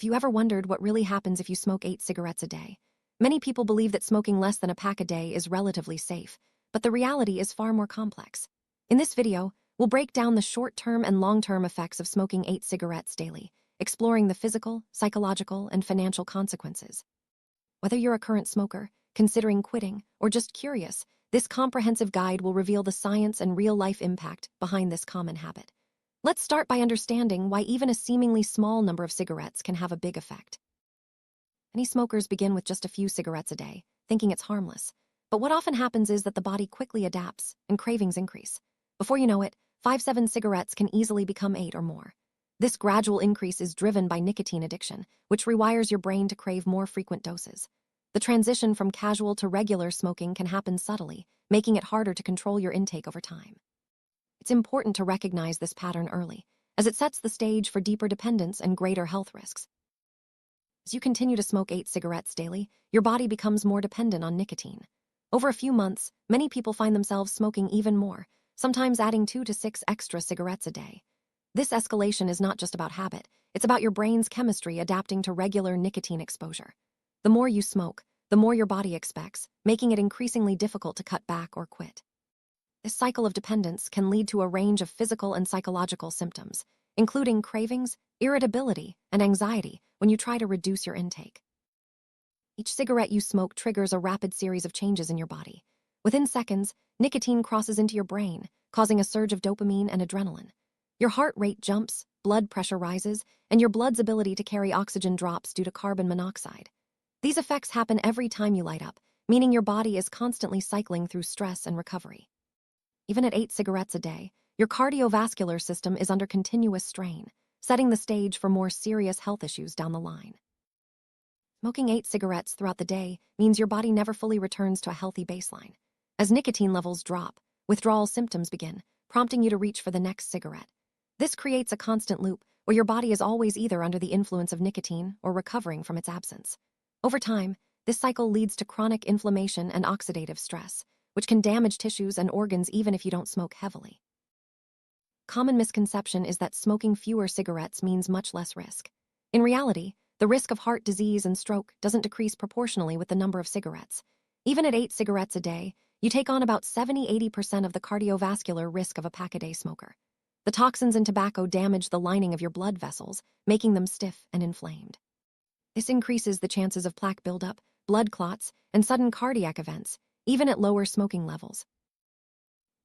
Have you ever wondered what really happens if you smoke 8 cigarettes a day? Many people believe that smoking less than a pack a day is relatively safe, but the reality is far more complex. In this video, we'll break down the short-term and long-term effects of smoking 8 cigarettes daily, exploring the physical, psychological, and financial consequences. Whether you're a current smoker, considering quitting, or just curious, this comprehensive guide will reveal the science and real-life impact behind this common habit. Let's start by understanding why even a seemingly small number of cigarettes can have a big effect. Many smokers begin with just a few cigarettes a day, thinking it's harmless. But what often happens is that the body quickly adapts and cravings increase. Before you know it, 5-7 cigarettes can easily become 8 or more. This gradual increase is driven by nicotine addiction, which rewires your brain to crave more frequent doses. The transition from casual to regular smoking can happen subtly, making it harder to control your intake over time. It's important to recognize this pattern early, as it sets the stage for deeper dependence and greater health risks. As you continue to smoke 8 cigarettes daily, your body becomes more dependent on nicotine. Over a few months, many people find themselves smoking even more, sometimes adding 2 to 6 extra cigarettes a day. This escalation is not just about habit, it's about your brain's chemistry adapting to regular nicotine exposure. The more you smoke, the more your body expects, making it increasingly difficult to cut back or quit. This cycle of dependence can lead to a range of physical and psychological symptoms, including cravings, irritability, and anxiety when you try to reduce your intake. Each cigarette you smoke triggers a rapid series of changes in your body. Within seconds, nicotine crosses into your brain, causing a surge of dopamine and adrenaline. Your heart rate jumps, blood pressure rises, and your blood's ability to carry oxygen drops due to carbon monoxide. These effects happen every time you light up, meaning your body is constantly cycling through stress and recovery. Even at 8 cigarettes a day, your cardiovascular system is under continuous strain, setting the stage for more serious health issues down the line. Smoking 8 cigarettes throughout the day means your body never fully returns to a healthy baseline. As nicotine levels drop, withdrawal symptoms begin, prompting you to reach for the next cigarette. This creates a constant loop where your body is always either under the influence of nicotine or recovering from its absence. Over time, this cycle leads to chronic inflammation and oxidative stress, which can damage tissues and organs even if you don't smoke heavily. Common misconception is that smoking fewer cigarettes means much less risk. In reality, the risk of heart disease and stroke doesn't decrease proportionally with the number of cigarettes. Even at 8 cigarettes a day, you take on about 70–80% of the cardiovascular risk of a pack-a-day smoker. The toxins in tobacco damage the lining of your blood vessels, making them stiff and inflamed. This increases the chances of plaque buildup, blood clots, and sudden cardiac events, even at lower smoking levels.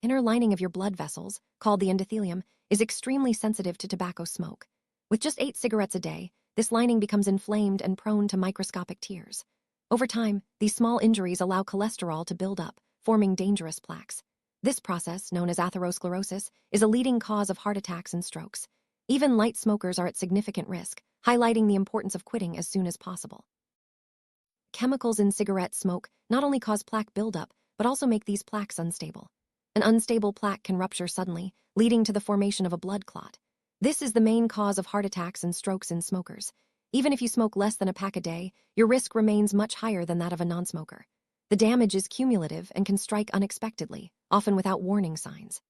Inner lining of your blood vessels, called the endothelium, is extremely sensitive to tobacco smoke. With just 8 cigarettes a day, this lining becomes inflamed and prone to microscopic tears. Over time, these small injuries allow cholesterol to build up, forming dangerous plaques. This process, known as atherosclerosis, is a leading cause of heart attacks and strokes. Even light smokers are at significant risk, highlighting the importance of quitting as soon as possible. Chemicals in cigarette smoke not only cause plaque buildup, but also make these plaques unstable. An unstable plaque can rupture suddenly, leading to the formation of a blood clot. This is the main cause of heart attacks and strokes in smokers. Even if you smoke less than a pack a day, your risk remains much higher than that of a non-smoker. The damage is cumulative and can strike unexpectedly, often without warning signs.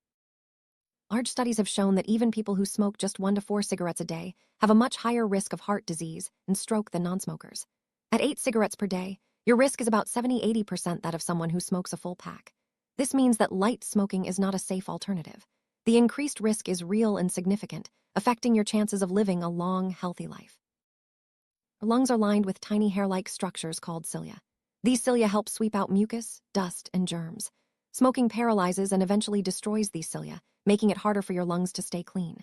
Large studies have shown that even people who smoke just 1 to 4 cigarettes a day have a much higher risk of heart disease and stroke than non-smokers. At 8 cigarettes per day, your risk is about 70–80% that of someone who smokes a full pack. This means that light smoking is not a safe alternative. The increased risk is real and significant, affecting your chances of living a long, healthy life. Your lungs are lined with tiny hair-like structures called cilia. These cilia help sweep out mucus, dust, and germs. Smoking paralyzes and eventually destroys these cilia, making it harder for your lungs to stay clean.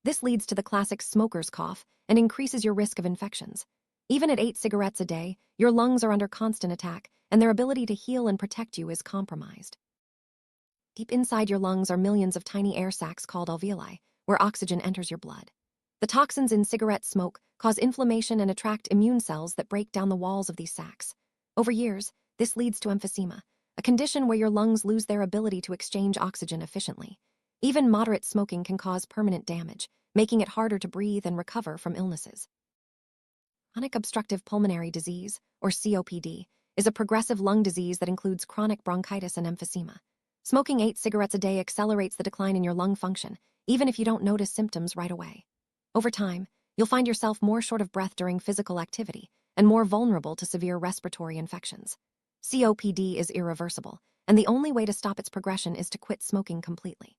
This leads to the classic smoker's cough and increases your risk of infections. Even at 8 cigarettes a day, your lungs are under constant attack, and their ability to heal and protect you is compromised. Deep inside your lungs are millions of tiny air sacs called alveoli, where oxygen enters your blood. The toxins in cigarette smoke cause inflammation and attract immune cells that break down the walls of these sacs. Over years, this leads to emphysema, a condition where your lungs lose their ability to exchange oxygen efficiently. Even moderate smoking can cause permanent damage, making it harder to breathe and recover from illnesses. Chronic obstructive pulmonary disease, or COPD, is a progressive lung disease that includes chronic bronchitis and emphysema. Smoking 8 cigarettes a day accelerates the decline in your lung function, even if you don't notice symptoms right away. Over time, you'll find yourself more short of breath during physical activity and more vulnerable to severe respiratory infections. COPD is irreversible, and the only way to stop its progression is to quit smoking completely.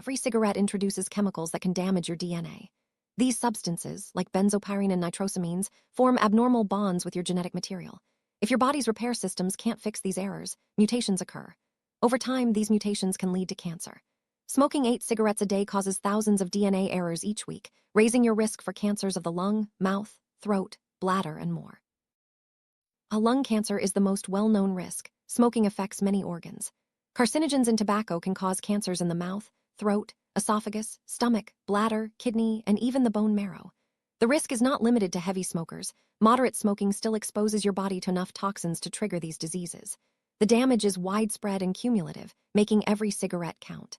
Every cigarette introduces chemicals that can damage your DNA. These substances, like benzopyrene and nitrosamines, form abnormal bonds with your genetic material. If your body's repair systems can't fix these errors, mutations occur. Over time, these mutations can lead to cancer. Smoking 8 cigarettes a day causes thousands of DNA errors each week, raising your risk for cancers of the lung, mouth, throat, bladder, and more. While lung cancer is the most well-known risk, smoking affects many organs. Carcinogens in tobacco can cause cancers in the mouth, throat, esophagus, stomach, bladder, kidney, and even the bone marrow. The risk is not limited to heavy smokers. Moderate smoking still exposes your body to enough toxins to trigger these diseases. The damage is widespread and cumulative, making every cigarette count.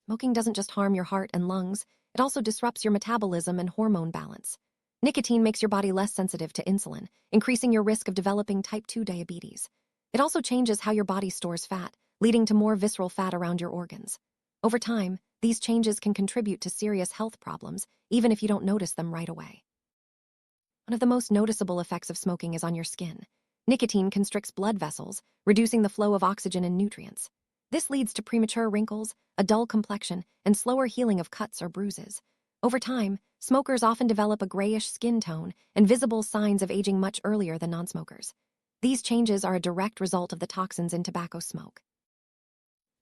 Smoking doesn't just harm your heart and lungs, it also disrupts your metabolism and hormone balance. Nicotine makes your body less sensitive to insulin, increasing your risk of developing type 2 diabetes. It also changes how your body stores fat, leading to more visceral fat around your organs. Over time, these changes can contribute to serious health problems, even if you don't notice them right away. One of the most noticeable effects of smoking is on your skin. Nicotine constricts blood vessels, reducing the flow of oxygen and nutrients. This leads to premature wrinkles, a dull complexion, and slower healing of cuts or bruises. Over time, smokers often develop a grayish skin tone and visible signs of aging much earlier than non-smokers. These changes are a direct result of the toxins in tobacco smoke.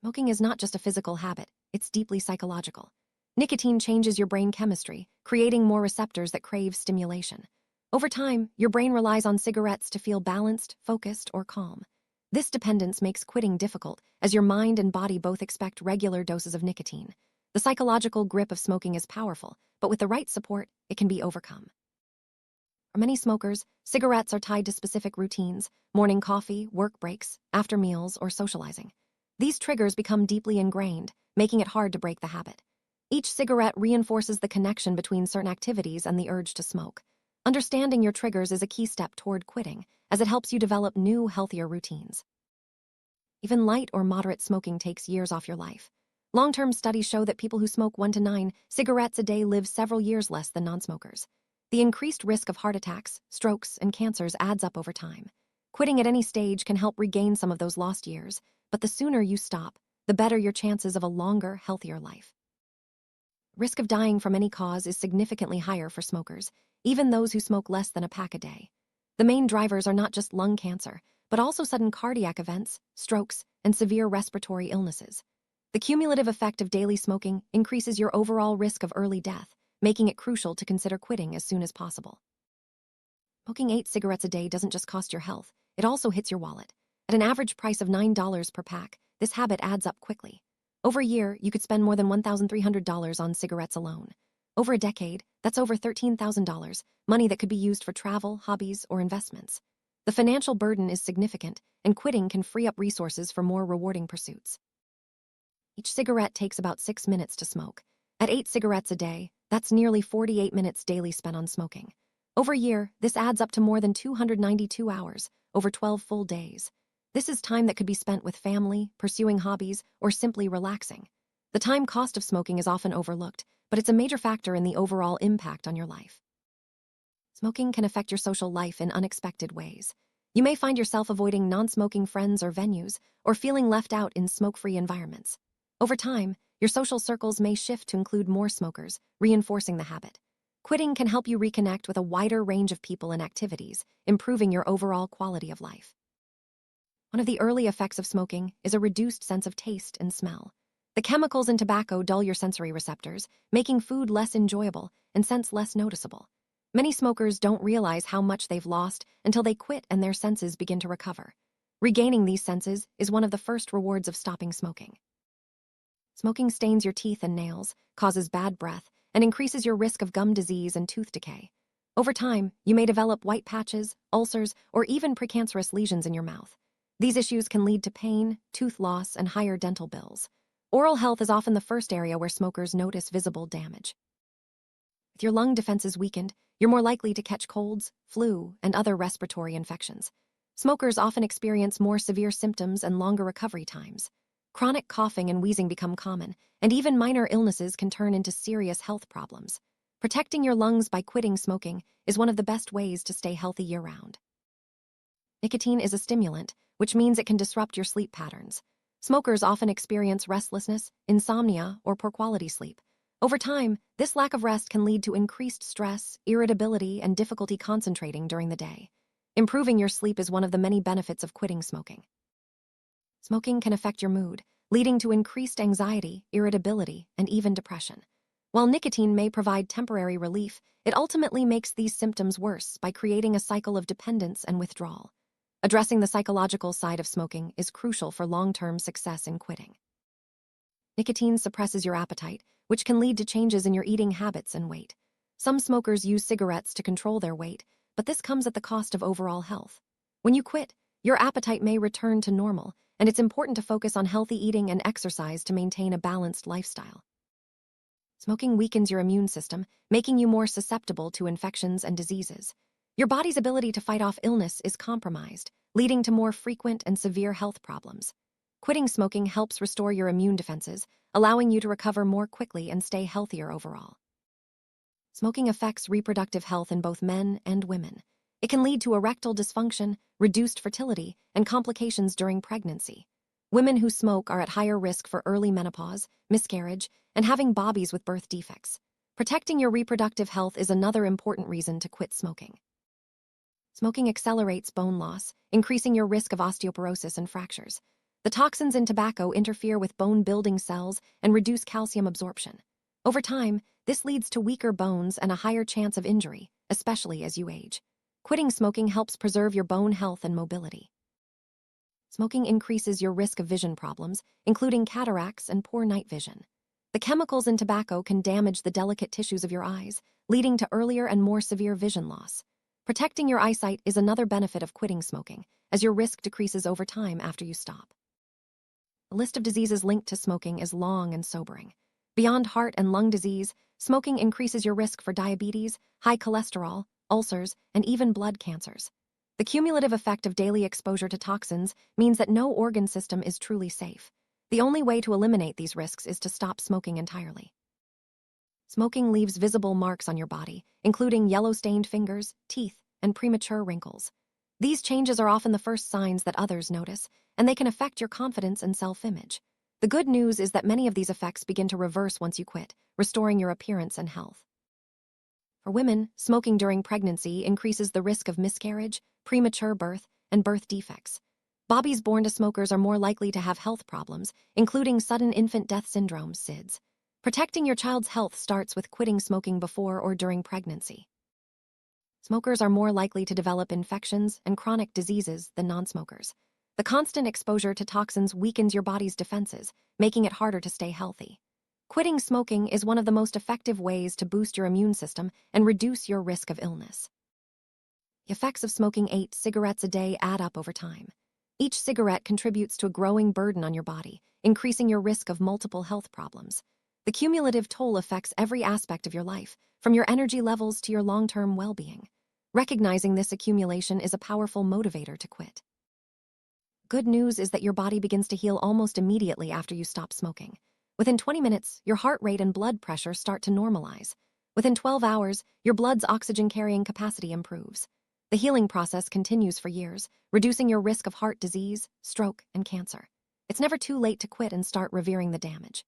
Smoking is not just a physical habit, it's deeply psychological. Nicotine changes your brain chemistry, creating more receptors that crave stimulation. Over time, your brain relies on cigarettes to feel balanced, focused, or calm. This dependence makes quitting difficult, as your mind and body both expect regular doses of nicotine. The psychological grip of smoking is powerful, but with the right support, it can be overcome. For many smokers, cigarettes are tied to specific routines: morning coffee, work breaks, after meals, or socializing. These triggers become deeply ingrained, making it hard to break the habit. Each cigarette reinforces the connection between certain activities and the urge to smoke. Understanding your triggers is a key step toward quitting, as it helps you develop new, healthier routines. Even light or moderate smoking takes years off your life. Long-term studies show that people who smoke 1 to 9 cigarettes a day live several years less than non-smokers. The increased risk of heart attacks, strokes, and cancers adds up over time. Quitting at any stage can help regain some of those lost years, but the sooner you stop, the better your chances of a longer, healthier life. Risk of dying from any cause is significantly higher for smokers, even those who smoke less than a pack a day. The main drivers are not just lung cancer, but also sudden cardiac events, strokes, and severe respiratory illnesses. The cumulative effect of daily smoking increases your overall risk of early death, making it crucial to consider quitting as soon as possible. Smoking 8 cigarettes a day doesn't just cost your health, it also hits your wallet. At an average price of $9 per pack, this habit adds up quickly. Over a year, you could spend more than $1,300 on cigarettes alone. Over a decade, that's over $13,000, money that could be used for travel, hobbies, or investments. The financial burden is significant, and quitting can free up resources for more rewarding pursuits. Each cigarette takes about 6 minutes to smoke. At 8 cigarettes a day, that's nearly 48 minutes daily spent on smoking. Over a year, this adds up to more than 292 hours, over 12 full days. This is time that could be spent with family, pursuing hobbies, or simply relaxing. The time cost of smoking is often overlooked, but it's a major factor in the overall impact on your life. Smoking can affect your social life in unexpected ways. You may find yourself avoiding non-smoking friends or venues, or feeling left out in smoke-free environments. Over time, your social circles may shift to include more smokers, reinforcing the habit. Quitting can help you reconnect with a wider range of people and activities, improving your overall quality of life. One of the early effects of smoking is a reduced sense of taste and smell. The chemicals in tobacco dull your sensory receptors, making food less enjoyable and scents less noticeable. Many smokers don't realize how much they've lost until they quit and their senses begin to recover. Regaining these senses is one of the first rewards of stopping smoking. Smoking stains your teeth and nails, causes bad breath, and increases your risk of gum disease and tooth decay. Over time, you may develop white patches, ulcers, or even precancerous lesions in your mouth. These issues can lead to pain, tooth loss, and higher dental bills. Oral health is often the first area where smokers notice visible damage. With your lung defenses weakened, you're more likely to catch colds, flu, and other respiratory infections. Smokers often experience more severe symptoms and longer recovery times. Chronic coughing and wheezing become common, and even minor illnesses can turn into serious health problems. Protecting your lungs by quitting smoking is one of the best ways to stay healthy year-round. Nicotine is a stimulant, which means it can disrupt your sleep patterns. Smokers often experience restlessness, insomnia, or poor quality sleep. Over time, this lack of rest can lead to increased stress, irritability, and difficulty concentrating during the day. Improving your sleep is one of the many benefits of quitting smoking. Smoking can affect your mood, leading to increased anxiety, irritability, and even depression. While nicotine may provide temporary relief, it ultimately makes these symptoms worse by creating a cycle of dependence and withdrawal. Addressing the psychological side of smoking is crucial for long-term success in quitting. Nicotine suppresses your appetite, which can lead to changes in your eating habits and weight. Some smokers use cigarettes to control their weight, but this comes at the cost of overall health. When you quit, your appetite may return to normal, and it's important to focus on healthy eating and exercise to maintain a balanced lifestyle. Smoking weakens your immune system, making you more susceptible to infections and diseases. Your body's ability to fight off illness is compromised, leading to more frequent and severe health problems. Quitting smoking helps restore your immune defenses, allowing you to recover more quickly and stay healthier overall. Smoking affects reproductive health in both men and women. It can lead to erectile dysfunction, reduced fertility, and complications during pregnancy. Women who smoke are at higher risk for early menopause, miscarriage, and having babies with birth defects. Protecting your reproductive health is another important reason to quit smoking. Smoking accelerates bone loss, increasing your risk of osteoporosis and fractures. The toxins in tobacco interfere with bone-building cells and reduce calcium absorption. Over time, this leads to weaker bones and a higher chance of injury, especially as you age. Quitting smoking helps preserve your bone health and mobility. Smoking increases your risk of vision problems, including cataracts and poor night vision. The chemicals in tobacco can damage the delicate tissues of your eyes, leading to earlier and more severe vision loss. Protecting your eyesight is another benefit of quitting smoking, as your risk decreases over time after you stop. The list of diseases linked to smoking is long and sobering. Beyond heart and lung disease, smoking increases your risk for diabetes, high cholesterol, ulcers, and even blood cancers. The cumulative effect of daily exposure to toxins means that no organ system is truly safe. The only way to eliminate these risks is to stop smoking entirely. Smoking leaves visible marks on your body, including yellow-stained fingers, teeth, and premature wrinkles. These changes are often the first signs that others notice, and they can affect your confidence and self-image. The good news is that many of these effects begin to reverse once you quit, restoring your appearance and health. For women, smoking during pregnancy increases the risk of miscarriage, premature birth, and birth defects. Babies born to smokers are more likely to have health problems, including sudden infant death syndrome, SIDS. Protecting your child's health starts with quitting smoking before or during pregnancy. Smokers are more likely to develop infections and chronic diseases than non-smokers. The constant exposure to toxins weakens your body's defenses, making it harder to stay healthy. Quitting smoking is one of the most effective ways to boost your immune system and reduce your risk of illness. The effects of smoking 8 cigarettes a day add up over time. Each cigarette contributes to a growing burden on your body, increasing your risk of multiple health problems. The cumulative toll affects every aspect of your life, from your energy levels to your long-term well-being. Recognizing this accumulation is a powerful motivator to quit. Good news is that your body begins to heal almost immediately after you stop smoking. Within 20 minutes, your heart rate and blood pressure start to normalize. Within 12 hours, your blood's oxygen-carrying capacity improves. The healing process continues for years, reducing your risk of heart disease, stroke, and cancer. It's never too late to quit and start reversing the damage.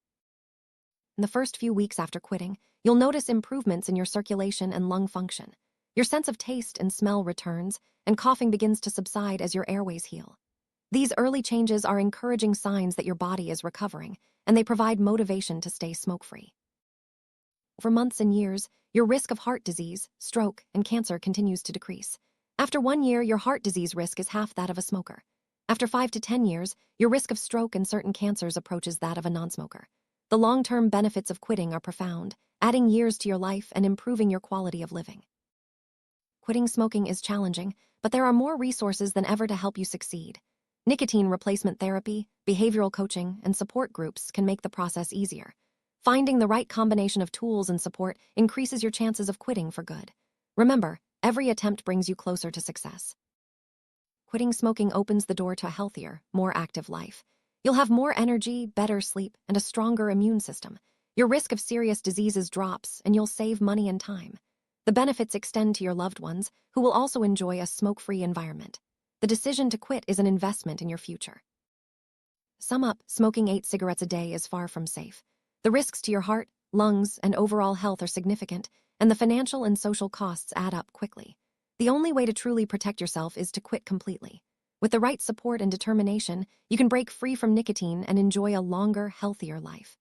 In the first few weeks after quitting, you'll notice improvements in your circulation and lung function. Your sense of taste and smell returns, and coughing begins to subside as your airways heal. These early changes are encouraging signs that your body is recovering, and they provide motivation to stay smoke-free. Over months and years, your risk of heart disease, stroke, and cancer continues to decrease. After 1 year, your heart disease risk is half that of a smoker. After 5 to 10 years, your risk of stroke and certain cancers approaches that of a non-smoker. The long-term benefits of quitting are profound, adding years to your life and improving your quality of living. Quitting smoking is challenging, but there are more resources than ever to help you succeed. Nicotine replacement therapy, behavioral coaching, and support groups can make the process easier. Finding the right combination of tools and support increases your chances of quitting for good. Remember, every attempt brings you closer to success. Quitting smoking opens the door to a healthier, more active life. You'll have more energy, better sleep, and a stronger immune system. Your risk of serious diseases drops, and you'll save money and time. The benefits extend to your loved ones, who will also enjoy a smoke-free environment. The decision to quit is an investment in your future. Sum up, smoking 8 cigarettes a day is far from safe. The risks to your heart, lungs, and overall health are significant, and the financial and social costs add up quickly. The only way to truly protect yourself is to quit completely. With the right support and determination, you can break free from nicotine and enjoy a longer, healthier life.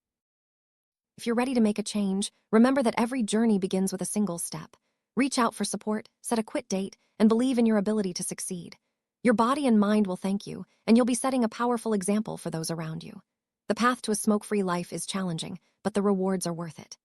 If you're ready to make a change, remember that every journey begins with a single step. Reach out for support, set a quit date, and believe in your ability to succeed. Your body and mind will thank you, and you'll be setting a powerful example for those around you. The path to a smoke-free life is challenging, but the rewards are worth it.